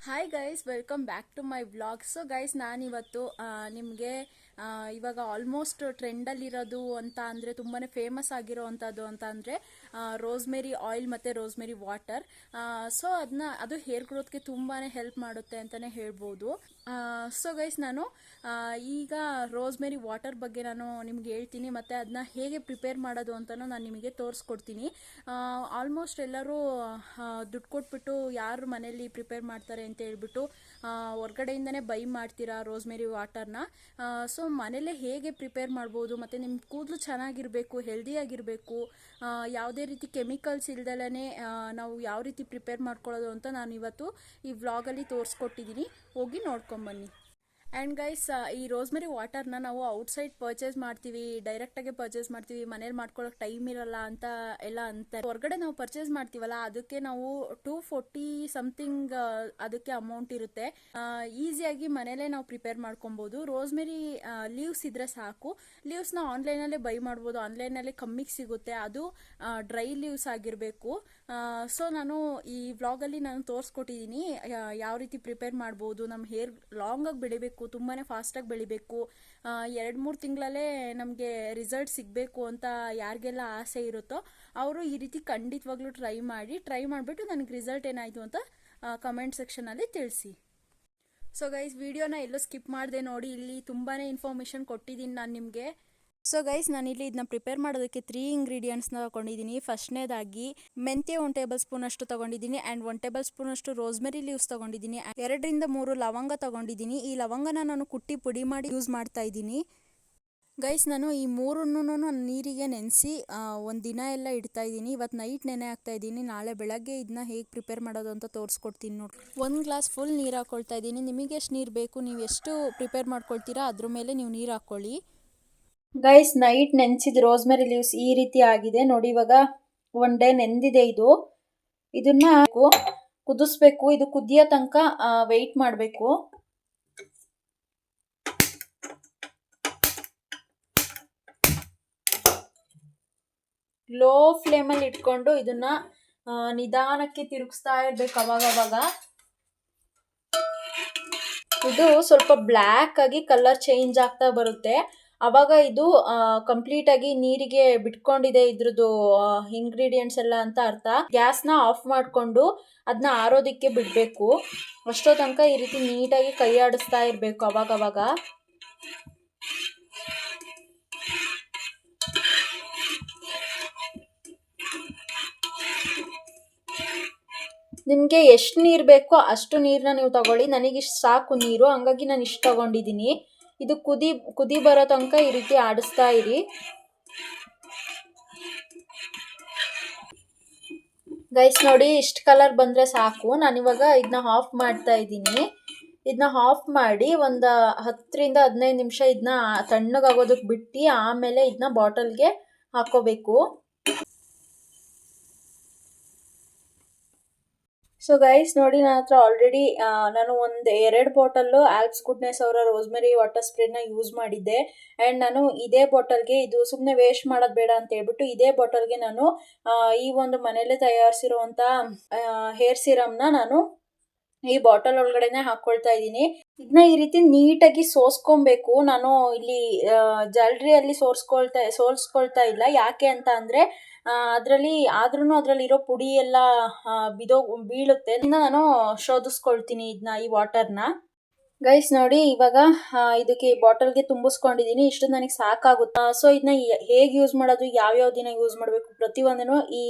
Hi guys, welcome back to my vlog. So guys, ನಾನಿವತ್ತು ನಿಮಗೆ ಇವಾಗ ಆಲ್ಮೋಸ್ಟ್ ಟ್ರೆಂಡಲ್ಲಿರೋದು ಅಂತ ಅಂದರೆ ತುಂಬಾ ಫೇಮಸ್ ಆಗಿರೋ ಅಂಥದ್ದು ಅಂತ ಅಂದರೆ ರೋಸ್ಮೆರಿ ಆಯಿಲ್ ಮತ್ತು ರೋಸ್ಮೆರಿ ವಾಟರ್. ಸೊ ಅದು ಹೇರ್ ಗ್ರೋತ್ಗೆ ತುಂಬಾ ಹೆಲ್ಪ್ ಮಾಡುತ್ತೆ ಅಂತಲೇ ಹೇಳ್ಬೋದು. ಸೊ ಗೈಸ್, ನಾನು ಈಗ ರೋಸ್ಮೆರಿ ವಾಟರ್ ಬಗ್ಗೆ ನಾನು ನಿಮ್ಗೆ ಹೇಳ್ತೀನಿ, ಮತ್ತು ಅದನ್ನ ಹೇಗೆ ಪ್ರಿಪೇರ್ ಮಾಡೋದು ಅಂತಲೂ ನಾನು ನಿಮಗೆ ತೋರಿಸ್ಕೊಡ್ತೀನಿ. ಆಲ್ಮೋಸ್ಟ್ ಎಲ್ಲರೂ ದುಡ್ಡು ಕೊಟ್ಬಿಟ್ಟು ಯಾರು ಮನೇಲಿ ಪ್ರಿಪೇರ್ ಮಾಡ್ತಾರೆ ಅಂತ ಹೇಳ್ಬಿಟ್ಟು ಹೊರ್ಗಡೆಯಿಂದನೇ ಬೈ ಮಾಡ್ತೀರಾ ರೋಸ್ಮೆರಿ ವಾಟರ್ನ. ಸೊ ಮನೇಲೇ ಹೇಗೆ ಪ್ರಿಪೇರ್ ಮಾಡ್ಬೋದು, ಮತ್ತು ನಿಮ್ಮ ಕೂದಲು ಚೆನ್ನಾಗಿರಬೇಕು, ಹೆಲ್ದಿಯಾಗಿರಬೇಕು, ಯಾವುದೇ ರೀತಿ ಕೆಮಿಕಲ್ಸ್ ಇಲ್ದಲೇ ನಾವು ಯಾವ ರೀತಿ ಪ್ರಿಪೇರ್ ಮಾಡ್ಕೊಳ್ಳೋದು ಅಂತ ನಾನು ಇವತ್ತು ಈ ವ್ಲಾಗಲ್ಲಿ ತೋರಿಸ್ಕೊಟ್ಟಿದ್ದೀನಿ. ಹೋಗಿ ನೋಡ್ಕೊಂಬನ್ನಿ. ಆ್ಯಂಡ್ ಗೈಸ್, ಈ ರೋಸ್ಮೆರಿ ವಾಟರ್ನ ನಾವು ಔಟ್ಸೈಡ್ ಪರ್ಚೇಸ್ ಮಾಡ್ತೀವಿ, ಡೈರೆಕ್ಟಾಗೆ ಪರ್ಚೇಸ್ ಮಾಡ್ತೀವಿ, ಮನೇಲಿ ಮಾಡ್ಕೊಳ್ಳೋಕೆ ಟೈಮ್ ಇರಲ್ಲ ಅಂತ ಎಲ್ಲ ಅಂತಾರೆ. ಹೊರಗಡೆ ನಾವು ಪರ್ಚೇಸ್ ಮಾಡ್ತೀವಲ್ಲ, ಅದಕ್ಕೆ ನಾವು 240 ಸಮಥಿಂಗ್ ಅದಕ್ಕೆ ಅಮೌಂಟ್ ಇರುತ್ತೆ. ಈಸಿಯಾಗಿ ಮನೇಲೇ ನಾವು ಪ್ರಿಪೇರ್ ಮಾಡ್ಕೊಬೋದು. ರೋಸ್ಮೆರಿ ಲೀವ್ಸ್ ಇದ್ರೆ ಸಾಕು. ಲೀವ್ಸ್ನ ಆನ್ಲೈನಲ್ಲೇ ಬೈ ಮಾಡ್ಬೋದು, ಆನ್ಲೈನಲ್ಲೇ ಕಮ್ಮಿಗೆ ಸಿಗುತ್ತೆ. ಅದು ಡ್ರೈ ಲೀವ್ಸ್ ಆಗಿರಬೇಕು. ಸೊ ನಾನು ಈ ವ್ಲಾಗಲ್ಲಿ ನಾನು ತೋರಿಸ್ಕೊಟ್ಟಿದ್ದೀನಿ ಯಾವ ರೀತಿ ಪ್ರಿಪೇರ್ ಮಾಡ್ಬೋದು. ನಮ್ಮ ಹೇರ್ ಲಾಂಗಾಗಿ ಬೆಳಿಬೇಕು, ತುಂಬಾ ಫಾಸ್ಟಾಗಿ ಬೆಳಿಬೇಕು, 2-3 ತಿಂಗಳಲ್ಲೇ ನಮಗೆ ರಿಸಲ್ಟ್ ಸಿಗಬೇಕು ಅಂತ ಯಾರಿಗೆಲ್ಲ ಆಸೆ ಇರುತ್ತೋ ಅವರು ಈ ರೀತಿ ಖಂಡಿತವಾಗ್ಲೂ ಟ್ರೈ ಮಾಡಿಬಿಟ್ಟು ನನಗೆ ರಿಸಲ್ಟ್ ಏನಾಯಿತು ಅಂತ ಕಮೆಂಟ್ ಸೆಕ್ಷನಲ್ಲಿ ತಿಳಿಸಿ. ಸೊ ಗೈಸ್, ವಿಡಿಯೋನ ಎಲ್ಲೂ ಸ್ಕಿಪ್ ಮಾಡಿದೆ ನೋಡಿ, ಇಲ್ಲಿ ತುಂಬಾ ಇನ್ಫಾರ್ಮೇಷನ್ ಕೊಟ್ಟಿದ್ದೀನಿ ನಾನು ನಿಮಗೆ. ಸೊ ಗೈಸ್, ನಾನಿಲ್ಲಿ ಇದನ್ನ ಪ್ರಿಪೇರ್ ಮಾಡೋದಕ್ಕೆ 3 ಇಂಗ್ರೀಡಿಯೆಂಟ್ಸ್ನ ತೊಗೊಂಡಿದ್ದೀನಿ. ಫಸ್ಟ್ನೇದಾಗಿ ಮೆಂತ್ಯ 1 ಟೇಬಲ್ ಸ್ಪೂನ್ ಅಷ್ಟು ತೊಗೊಂಡಿದ್ದೀನಿ, ಆ್ಯಂಡ್ 1 ಟೇಬಲ್ ಸ್ಪೂನ್ ಅಷ್ಟು ರೋಸ್ಮೆರಿ ಲೀವ್ಸ್ ತೊಗೊಂಡಿದ್ದೀನಿ, 2-3 ಲವಂಗ ತೊಗೊಂಡಿದ್ದೀನಿ. ಈ ಲವಂಗನ ನಾನು ಕುಟ್ಟಿ ಪುಡಿ ಮಾಡಿ ಯೂಸ್ ಮಾಡ್ತಾ ಇದ್ದೀನಿ. ಗೈಸ್, ನಾನು ಈ ಮೂರನ್ನು ನೀರಿಗೆ ನೆನೆಸಿ ಒಂದು ದಿನ ಎಲ್ಲ ಇಡ್ತಾ ಇದ್ದೀನಿ. ಇವತ್ತು ನೈಟ್ ನೆನೆ ಹಾಕ್ತಾ ಇದ್ದೀನಿ, ನಾಳೆ ಬೆಳಗ್ಗೆ ಇದನ್ನ ಹೇಗೆ ಪ್ರಿಪೇರ್ ಮಾಡೋದು ಅಂತ ತೋರಿಸ್ಕೊಡ್ತೀನಿ ನೋಡಿ. 1 ಗ್ಲಾಸ್ ಫುಲ್ ನೀರು ಹಾಕ್ಕೊಳ್ತಾ ಇದ್ದೀನಿ. ನಿಮಗೆ ಎಷ್ಟು ನೀರು ಬೇಕು, ನೀವು ಎಷ್ಟು ಪ್ರಿಪೇರ್ ಮಾಡ್ಕೊಳ್ತೀರಾ ಅದ್ರ ಮೇಲೆ ನೀವು ನೀರು ಹಾಕ್ಕೊಳ್ಳಿ. ಗೈಸ್, ನೈಟ್ ನೆನೆಸಿದ ರೋಸ್ಮೆರಿ ಲೀವ್ಸ್ ಈ ರೀತಿ ಆಗಿದೆ ನೋಡಿ. ಇವಾಗ 1 ಡೇ ನೆಂದಿದೆ. ಇದನ್ನ ಕುದಿಸ್ಬೇಕು. ಇದು ಕುದಿಯೋ ತನಕ ವೆಯ್ಟ್ ಮಾಡಬೇಕು. ಲೋ ಫ್ಲೇಮಲ್ಲಿ ಇಟ್ಕೊಂಡು ಇದನ್ನ ನಿಧಾನಕ್ಕೆ ತಿರುಗಿಸ್ತಾ ಇರ್ಬೇಕು ಅವಾಗವಾಗ. ಇದು ಸ್ವಲ್ಪ ಬ್ಲ್ಯಾಕ್ ಆಗಿ ಕಲರ್ ಚೇಂಜ್ ಆಗ್ತಾ ಬರುತ್ತೆ. ಆವಾಗ ಇದು ಕಂಪ್ಲೀಟಾಗಿ ನೀರಿಗೆ ಬಿಟ್ಕೊಂಡಿದೆ ಇದ್ರದ್ದು ಇಂಗ್ರೀಡಿಯೆಂಟ್ಸ್ ಎಲ್ಲ ಅಂತ ಅರ್ಥ. ಗ್ಯಾಸ್ನ ಆಫ್ ಮಾಡಿಕೊಂಡು ಅದನ್ನ ಆರೋದಕ್ಕೆ ಬಿಡಬೇಕು. ಅಷ್ಟೋ ತನಕ ಈ ರೀತಿ ನೀಟಾಗಿ ಕೈ ಆಡಿಸ್ತಾ ಇರಬೇಕು ಅವಾಗವಾಗ. ನಿಮಗೆ ಎಷ್ಟು ನೀರು ಬೇಕೋ ಅಷ್ಟು ನೀರನ್ನ ನೀವು ತಗೊಳ್ಳಿ. ನನಗಿಷ್ಟು ಸಾಕು ನೀರು, ಹಂಗಾಗಿ ನಾನು ಇಷ್ಟು ತಗೊಂಡಿದ್ದೀನಿ. ಇದು ಕುದಿ ಬರೋ ತನಕ ಈ ರೀತಿ ಆಡಿಸ್ತಾ ಇರಿ. ಗೈಸ್ ನೋಡಿ, ಇಷ್ಟು ಕಲರ್ ಬಂದರೆ ಸಾಕು. ನಾನಿವಾಗ ಇದನ್ನ ಆಫ್ ಮಾಡ್ತಾ ಇದ್ದೀನಿ. ಇದನ್ನ ಆಫ್ ಮಾಡಿ ಒಂದು 10-15 ನಿಮಿಷ ಇದನ್ನ ತಣ್ಣಗಾಗೋದಕ್ಕೆ ಬಿಟ್ಟು ಆಮೇಲೆ ಇದನ್ನ ಬಾಟಲ್ಗೆ ಹಾಕೋಬೇಕು. ಸೊ ಗೈಸ್ ನೋಡಿ, ನನ್ನ ಹತ್ರ ಆಲ್ರೆಡಿ ನಾನು 2 ಬಾಟಲ್ಲು ಆಲ್ಪ್ಸ್ ಗುಡ್ನೆಸ್ ಅವರ ರೋಸ್ಮೆರಿ ವಾಟರ್ ಸ್ಪ್ರೇನ ಯೂಸ್ ಮಾಡಿದ್ದೆ. ಆ್ಯಂಡ್ ನಾನು ಇದೇ ಬಾಟಲ್ಗೆ, ಇದು ಸುಮ್ಮನೆ ವೇಸ್ಟ್ ಮಾಡೋದು ಬೇಡ ಅಂತ ಹೇಳ್ಬಿಟ್ಟು ಇದೇ ಬಾಟಲ್ಗೆ ನಾನು ಈ ಒಂದು ಮನೇಲೆ ತಯಾರಿಸಿರುವಂಥ ಹೇರ್ ಸಿರಮ್ನ ನಾನು ಈ ಬಾಟಲ್ ಒಳಗಡೆನೆ ಹಾಕ್ಕೊಳ್ತಾ ಇದ್ದೀನಿ. ಇದನ್ನ ಈ ರೀತಿ ನೀಟಾಗಿ ಸೋಸ್ಕೊಬೇಕು. ನಾನು ಇಲ್ಲಿ ಜಲ್ರಿಯಲ್ಲಿ ಸೋಸ್ಕೊಳ್ತಾ ಇಲ್ಲ. ಯಾಕೆ ಅಂತ ಅಂದರೆ ಅದರಲ್ಲಿರೋ ಪುಡಿ ಎಲ್ಲ ಬೀಳುತ್ತೆ. ನಾನು ಶೋಧಿಸ್ಕೊಳ್ತೀನಿ ಈ ವಾಟರ್ನ. ಗೈಸ್ ನೋಡಿ, ಇವಾಗ ಇದಕ್ಕೆ ಬಾಟಲ್ಗೆ ತುಂಬಿಸ್ಕೊಂಡಿದ್ದೀನಿ. ಇಷ್ಟು ನನಗೆ ಸಾಕಾಗುತ್ತೆ. ಸೊ ಇದನ್ನ ಹೇಗೆ ಯೂಸ್ ಮಾಡೋದು, ಯಾವ್ಯಾವ ದಿನ ಯೂಸ್ ಮಾಡಬೇಕು, ಪ್ರತಿಯೊಂದನ್ನು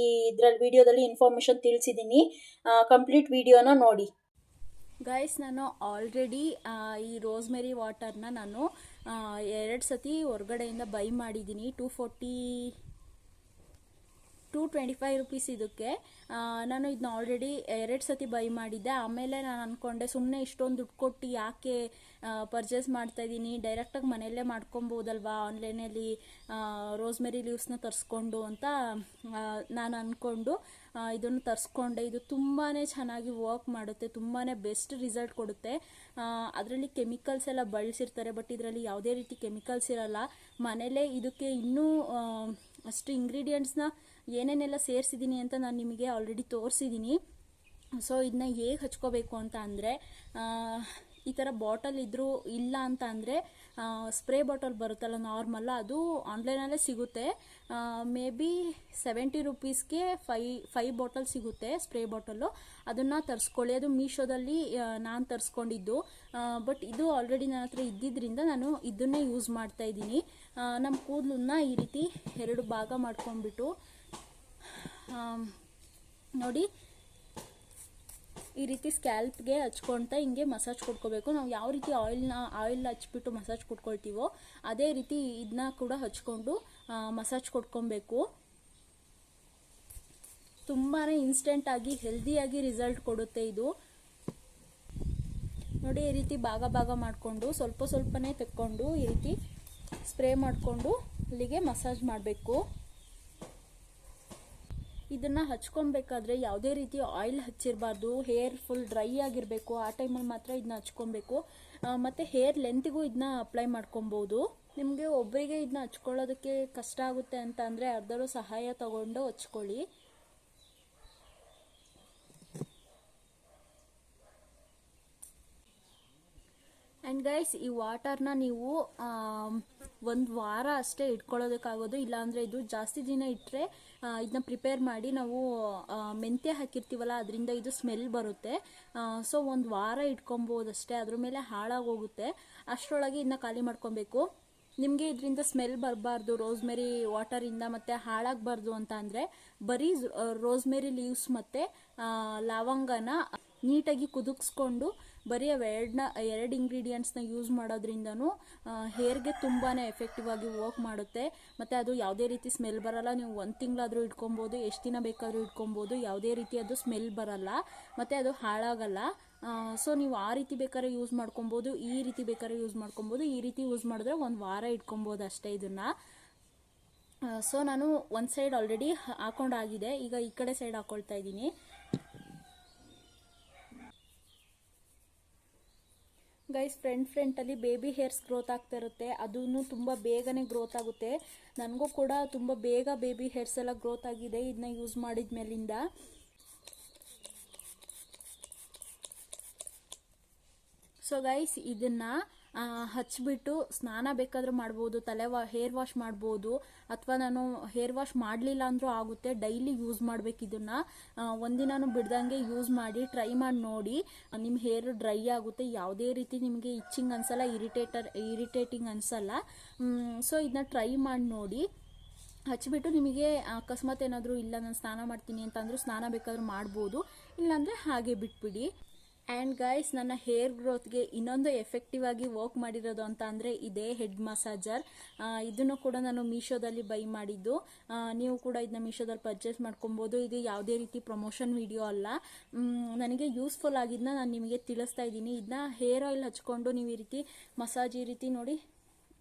ಇದರಲ್ಲಿ ವಿಡಿಯೋದಲ್ಲಿ ಇನ್ಫಾರ್ಮೇಷನ್ ತಿಳಿಸಿದ್ದೀನಿ. ಕಂಪ್ಲೀಟ್ ವಿಡಿಯೋನ ನೋಡಿ. ಗೈಸ್, ನಾನು ಆಲ್ರೆಡಿ ಈ ರೋಸ್ಮೆರಿ ವಾಟರ್ನ ನಾನು 2 ಸತಿ ಹೊರಗಡೆಯಿಂದ ಬೈ ಮಾಡಿದ್ದೀನಿ. 225 ರುಪೀಸ್ ಇದಕ್ಕೆ. ನಾನು ಇದನ್ನ ಆಲ್ರೆಡಿ 2 ಸತಿ ಬೈ ಮಾಡಿದ್ದೆ. ಆಮೇಲೆ ನಾನು ಅಂದ್ಕೊಂಡೆ, ಸುಮ್ಮನೆ ಇಷ್ಟೊಂದು ದುಡ್ಡು ಕೊಟ್ಟು ಯಾಕೆ ಪರ್ಚೇಸ್ ಮಾಡ್ತಾಯಿದ್ದೀನಿ, ಡೈರೆಕ್ಟಾಗಿ ಮನೆಯಲ್ಲೇ ಮಾಡ್ಕೊಬೋದಲ್ವಾ ಆನ್ಲೈನಲ್ಲಿ ರೋಸ್ಮೆರಿ ಲೀವ್ಸ್ನ ತರಿಸ್ಕೊಂಡು ಅಂತ ನಾನು ಅಂದ್ಕೊಂಡು ಇದನ್ನು ತರಿಸ್ಕೊಂಡೆ. ಇದು ತುಂಬಾ ಚೆನ್ನಾಗಿ ವರ್ಕ್ ಮಾಡುತ್ತೆ, ತುಂಬಾ ಬೆಸ್ಟ್ ರಿಸಲ್ಟ್ ಕೊಡುತ್ತೆ. ಅದರಲ್ಲಿ ಕೆಮಿಕಲ್ಸ್ ಎಲ್ಲ ಬಳಸಿರ್ತಾರೆ, ಬಟ್ ಇದರಲ್ಲಿ ಯಾವುದೇ ರೀತಿ ಕೆಮಿಕಲ್ಸ್ ಇರಲ್ಲ. ಮನೇಲೇ ಇದಕ್ಕೆ ಇನ್ನೂ ಅಷ್ಟು ಇಂಗ್ರೀಡಿಯೆಂಟ್ಸ್ನ ಏನೇನೆಲ್ಲ ಸೇರಿಸಿದ್ದೀನಿ ಅಂತ ನಾನು ನಿಮಗೆ ಆಲ್ರೆಡಿ ತೋರಿಸಿದ್ದೀನಿ. ಸೊ ಇದನ್ನ ಹೇಗೆ ಹಚ್ಕೋಬೇಕು ಅಂತ ಅಂದರೆ, ಈ ಥರ ಬಾಟಲ್ ಇದ್ರೂ ಇಲ್ಲ ಅಂತ ಅಂದರೆ ಸ್ಪ್ರೇ ಬಾಟಲ್ ಬರುತ್ತಲ್ಲ ನಾರ್ಮಲ್, ಅದು ಆನ್ಲೈನಲ್ಲೇ ಸಿಗುತ್ತೆ. ಮೇ ಬಿ 70 ರುಪೀಸ್ಗೆ 5 ಬಾಟಲ್ ಸಿಗುತ್ತೆ ಸ್ಪ್ರೇ ಬಾಟಲು. ಅದನ್ನು ತರಿಸ್ಕೊಳ್ಳಿ. ಅದು ಮೀಶೋದಲ್ಲಿ ನಾನು ತರಿಸ್ಕೊಂಡಿದ್ದು. ಬಟ್ ಇದು ಆಲ್ರೆಡಿ ನನ್ನ ಹತ್ರ ಇದ್ದಿದ್ದರಿಂದ ನಾನು ಇದನ್ನೇ ಯೂಸ್ ಮಾಡ್ತಾ ಇದ್ದೀನಿ. ನಮ್ಮ ಕೂದಲನ್ನ ಈ ರೀತಿ 2 ಭಾಗ ಮಾಡ್ಕೊಂಡ್ಬಿಟ್ಟು ನೋಡಿ, ಈ ರೀತಿ ಸ್ಕ್ಯಾಲ್ಪ್ಗೆ ಹಚ್ಕೊಳ್ತಾ ಹಿಂಗೆ ಮಸಾಜ್ ಕೊಡ್ಕೋಬೇಕು. ನಾವು ಯಾವ ರೀತಿ ಆಯಿಲ್ ಹಚ್ಬಿಟ್ಟು ಮಸಾಜ್ ಕೊಡ್ಕೊಳ್ತೀವೋ ಅದೇ ರೀತಿ ಇದನ್ನ ಕೂಡ ಹಚ್ಕೊಂಡು ಮಸಾಜ್ ಕೊಡ್ಕೊಬೇಕು. ತುಂಬಾ ಇನ್ಸ್ಟೆಂಟಾಗಿ ಹೆಲ್ದಿಯಾಗಿ ರಿಸಲ್ಟ್ ಕೊಡುತ್ತೆ ಇದು. ನೋಡಿ, ಈ ರೀತಿ ಭಾಗ ಮಾಡಿಕೊಂಡು ಸ್ವಲ್ಪನೇ ತೆಕ್ಕೊಂಡು ಈ ರೀತಿ ಸ್ಪ್ರೇ ಮಾಡಿಕೊಂಡು ಅಲ್ಲಿಗೆ ಮಸಾಜ್ ಮಾಡಬೇಕು. ಇದನ್ನು ಹಚ್ಕೊಬೇಕಾದ್ರೆ ಯಾವುದೇ ರೀತಿ ಆಯಿಲ್ ಹಚ್ಚಿರಬಾರ್ದು. ಹೇರ್ ಫುಲ್ ಡ್ರೈ ಆಗಿರಬೇಕು. ಆ ಟೈಮಲ್ಲಿ ಮಾತ್ರ ಇದನ್ನ ಹಚ್ಕೊಬೇಕು. ಮತ್ತು ಹೇರ್ ಲೆಂತಿಗೂ ಇದನ್ನ ಅಪ್ಲೈ ಮಾಡ್ಕೊಬೋದು. ನಿಮಗೆ ಒಬ್ಬರಿಗೆ ಇದನ್ನ ಹಚ್ಕೊಳ್ಳೋದಕ್ಕೆ ಕಷ್ಟ ಆಗುತ್ತೆ ಅಂತ ಅಂದರೆ ಯಾರ್ದಾರು ಸಹಾಯ ತಗೊಂಡು ಹಚ್ಕೊಳ್ಳಿ. ಆ್ಯಂಡ್ ಗೈಸ್, ಈ ವಾಟರ್ನ ನೀವು 1 ವಾರ ಅಷ್ಟೇ ಇಟ್ಕೊಳ್ಳೋದಕ್ಕಾಗೋದು. ಇಲ್ಲಾಂದರೆ ಇದು ಜಾಸ್ತಿ ದಿನ ಇಟ್ಟರೆ ಇದನ್ನ ಪ್ರಿಪೇರ್ ಮಾಡಿ ನಾವು ಮೆಂತ್ಯ ಹಾಕಿರ್ತೀವಲ್ಲ, ಅದರಿಂದ ಇದು ಸ್ಮೆಲ್ ಬರುತ್ತೆ. ಸೊ 1 ವಾರ ಇಟ್ಕೊಬೋದಷ್ಟೇ, ಅದ್ರ ಮೇಲೆ ಹಾಳಾಗೋಗುತ್ತೆ. ಅಷ್ಟರೊಳಗೆ ಇದನ್ನ ಖಾಲಿ ಮಾಡ್ಕೊಬೇಕು. ನಿಮಗೆ ಇದರಿಂದ ಸ್ಮೆಲ್ ಬರಬಾರ್ದು ರೋಸ್ಮೆರಿ ವಾಟರಿಂದ, ಮತ್ತು ಹಾಳಾಗಬಾರ್ದು ಅಂತ ಅಂದರೆ ಬರೀ ರೋಸ್ಮೆರಿ ಲೀವ್ಸ್ ಮತ್ತು ಲವಂಗನ ನೀಟಾಗಿ ಕುದಿಸ್ಕೊಂಡು ಬರೀ ಎರಡು ಇಂಗ್ರೀಡಿಯೆಂಟ್ಸ್ನ ಯೂಸ್ ಮಾಡೋದ್ರಿಂದನೂ ಹೇರ್ಗೆ ತುಂಬಾ ಎಫೆಕ್ಟಿವ್ ಆಗಿ ವರ್ಕ್ ಮಾಡುತ್ತೆ. ಮತ್ತು ಅದು ಯಾವುದೇ ರೀತಿ ಸ್ಮೆಲ್ ಬರಲ್ಲ. ನೀವು 1 ತಿಂಗಳಾದರೂ ಇಟ್ಕೊಬೋದು, ಎಷ್ಟು ದಿನ ಬೇಕಾದರೂ ಇಟ್ಕೊಬೋದು. ಯಾವುದೇ ರೀತಿ ಅದು ಸ್ಮೆಲ್ ಬರಲ್ಲ ಮತ್ತು ಅದು ಹಾಳಾಗಲ್ಲ. ಸೊ ನೀವು ಆ ರೀತಿ ಬೇಕಾದ್ರೆ ಯೂಸ್ ಮಾಡ್ಕೊಬೋದು, ಈ ರೀತಿ ಬೇಕಾದ್ರೆ ಯೂಸ್ ಮಾಡ್ಕೊಬೋದು. ಈ ರೀತಿ ಯೂಸ್ ಮಾಡಿದ್ರೆ 1 ವಾರ ಇಟ್ಕೊಬೋದು ಅಷ್ಟೇ ಇದನ್ನು. ಸೊ ನಾನು ಒಂದು ಸೈಡ್ ಆಲ್ರೆಡಿ ಹಾಕೊಂಡಾಗಿದೆ. ಈಗ ಈ ಕಡೆ ಸೈಡ್ ಹಾಕೊಳ್ತಾ ಇದ್ದೀನಿ. ಗೈಸ್, ಫ್ರಂಟಲ್ಲಿ ಬೇಬಿ ಹೇರ್ಸ್ ಗ್ರೋತ್ ಆಗ್ತಾ ಇರುತ್ತೆ. ಅದೂ ತುಂಬ ಬೇಗನೆ ಗ್ರೋತ್ ಆಗುತ್ತೆ. ನನಗೂ ಕೂಡ ತುಂಬ ಬೇಗ ಬೇಬಿ ಹೇರ್ಸ್ ಎಲ್ಲ ಗ್ರೋತ್ ಆಗಿದೆ ಇದನ್ನ ಯೂಸ್ ಮಾಡಿದ ಮೇಲಿಂದ. ಸೊ ಗೈಸ್, ಇದನ್ನು ಹಚ್ಬಿಟ್ಟು ಸ್ನಾನ ಬೇಕಾದರೂ ಮಾಡ್ಬೋದು, ಹೇರ್ ವಾಶ್ ಮಾಡ್ಬೋದು, ಅಥವಾ ನಾನು ಹೇರ್ ವಾಶ್ ಮಾಡಲಿಲ್ಲ ಅಂದರೂ ಆಗುತ್ತೆ. ಡೈಲಿ ಯೂಸ್ ಮಾಡಬೇಕು ಇದನ್ನು. ಒಂದಿನೂ ಬಿಡ್ದಂಗೆ ಯೂಸ್ ಮಾಡಿ ಟ್ರೈ ಮಾಡಿ ನೋಡಿ. ನಿಮ್ಮ ಹೇರ್ ಡ್ರೈ ಆಗುತ್ತೆ. ಯಾವುದೇ ರೀತಿ ನಿಮಗೆ ಇಚ್ಚಿಂಗ್ ಅನ್ಸಲ್ಲ, ಇರಿಟೇಟಿಂಗ್ ಅನ್ಸಲ್ಲ. ಸೊ ಇದನ್ನ ಟ್ರೈ ಮಾಡಿ ನೋಡಿ. ಹಚ್ಬಿಟ್ಟು ನಿಮಗೆ ಅಕಸ್ಮಾತ್ ಏನಾದರೂ ಇಲ್ಲ ನಾನು ಸ್ನಾನ ಮಾಡ್ತೀನಿ ಅಂತಂದರೂ ಸ್ನಾನ ಬೇಕಾದ್ರೂ ಮಾಡ್ಬೋದು, ಇಲ್ಲಾಂದರೆ ಹಾಗೆ ಬಿಟ್ಬಿಡಿ. ಆ್ಯಂಡ್ ಗೈಸ್, ನನ್ನ ಹೇರ್ ಗ್ರೋತ್ಗೆ ಇನ್ನೊಂದು ಎಫೆಕ್ಟಿವ್ ಆಗಿ ವರ್ಕ್ ಮಾಡಿರೋದು ಅಂತ ಅಂದರೆ ಇದೇ ಹೆಡ್ ಮಸಾಜರ್. ಇದನ್ನು ಕೂಡ ನಾನು ಮೀಶೋದಲ್ಲಿ ಬೈ ಮಾಡಿದ್ದು. ನೀವು ಕೂಡ ಇದನ್ನ ಮೀಶೋದಲ್ಲಿ ಪರ್ಚೇಸ್ ಮಾಡ್ಕೊಬೋದು. ಇದು ಯಾವುದೇ ರೀತಿ ಪ್ರಮೋಷನ್ ವಿಡಿಯೋ ಅಲ್ಲ. ನನಗೆ ಯೂಸ್ಫುಲ್ ಆಗಿದ್ದನ್ನ ನಾನು ನಿಮಗೆ ತಿಳಿಸ್ತಾ ಇದ್ದೀನಿ. ಇದನ್ನ ಹೇರ್ ಆಯಿಲ್ ಹಚ್ಕೊಂಡು ನೀವು ಈ ರೀತಿ ಮಸಾಜ್ ಈ ರೀತಿ ನೋಡಿ,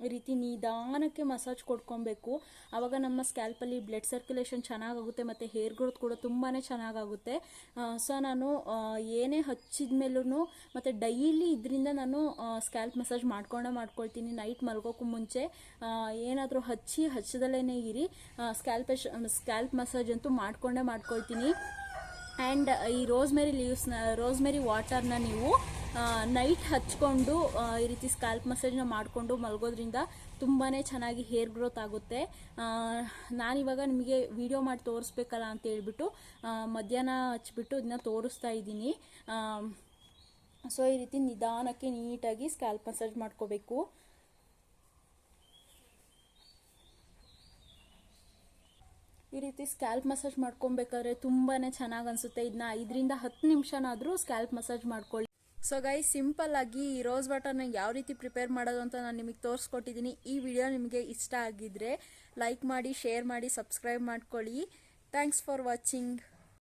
ಈ ರೀತಿ ನಿಧಾನಕ್ಕೆ ಮಸಾಜ್ ಕೊಡ್ಕೊಬೇಕು. ಆವಾಗ ನಮ್ಮ ಸ್ಕ್ಯಾಲ್ಪಲ್ಲಿ ಬ್ಲಡ್ ಸರ್ಕ್ಯುಲೇಷನ್ ಚೆನ್ನಾಗಾಗುತ್ತೆ ಮತ್ತು ಹೇರ್ ಗ್ರೋತ್ ಕೂಡ ತುಂಬಾ ಚೆನ್ನಾಗಾಗುತ್ತೆ. ಸೊ ನಾನು ಏನೇ ಹಚ್ಚಿದ ಮೇಲೂ ಮತ್ತು ಡೈಲಿ ಇದರಿಂದ ನಾನು ಸ್ಕ್ಯಾಲ್ಪ್ ಮಸಾಜ್ ಮಾಡ್ಕೊಳ್ತೀನಿ. ನೈಟ್ ಮಲ್ಗೋಕ್ಕೂ ಮುಂಚೆ ಏನಾದರೂ ಹಚ್ಚದಲ್ಲೇ ಇರಿ. ಸ್ಕ್ಯಾಲ್ಪ್ ಮಸಾಜ್ ಅಂತೂ ಮಾಡ್ಕೊಳ್ತೀನಿ. ಆ್ಯಂಡ್ ಈ ರೋಸ್ಮೆರಿ ವಾಟರ್ನ ನೀವು ನೈಟ್ ಹಚ್ಕೊಂಡು ಈ ರೀತಿ ಸ್ಕ್ಯಾಲ್ಪ್ ಮಸಾಜ್ನ ಮಾಡಿಕೊಂಡು ಮಲಗೋದ್ರಿಂದ ತುಂಬಾ ಚೆನ್ನಾಗಿ ಹೇರ್ ಗ್ರೋತ್ ಆಗುತ್ತೆ. ನಾನಿವಾಗ ನಿಮಗೆ ವಿಡಿಯೋ ಮಾಡಿ ತೋರಿಸ್ಬೇಕಲ್ಲ ಅಂತ ಹೇಳ್ಬಿಟ್ಟು ಮಧ್ಯಾಹ್ನ ಹಚ್ಬಿಟ್ಟು ಇದನ್ನ ತೋರಿಸ್ತಾ ಇದ್ದೀನಿ. ಸೊ ಈ ರೀತಿ ನಿಧಾನಕ್ಕೆ ನೀಟಾಗಿ ಸ್ಕ್ಯಾಲ್ಪ್ ಮಸಾಜ್ ಮಾಡ್ಕೋಬೇಕು. ಈ ರೀತಿ ಸ್ಕ್ಯಾಲ್ಪ್ ಮಸಾಜ್ ಮಾಡ್ಕೊಬೇಕಾದ್ರೆ ತುಂಬಾ ಚೆನ್ನಾಗಿ ಅನಿಸುತ್ತೆ. ಇದನ್ನ 5 ರಿಂದ 10 ನಿಮಿಷನಾದರೂ ಸ್ಕ್ಯಾಲ್ಪ್ ಮಸಾಜ್ ಮಾಡ್ಕೊಳ್ಳಿ. ಸೊ ಗೈಸ್, ಸಿಂಪಲ್ ಆಗಿ ಈ ರೋಸ್ ವಾಟರ್ನ ಯಾವ ರೀತಿ ಪ್ರಿಪೇರ್ ಮಾಡೋದು ಅಂತ ನಾನು ನಿಮಗೆ ತೋರಿಸ್ಕೊಟ್ಟಿದ್ದೀನಿ. ಈ ವಿಡಿಯೋ ನಿಮಗೆ ಇಷ್ಟ ಆಗಿದ್ರೆ ಲೈಕ್ ಮಾಡಿ, ಶೇರ್ ಮಾಡಿ, ಸಬ್ಸ್ಕ್ರೈಬ್ ಮಾಡ್ಕೊಳ್ಳಿ. Thanks for watching.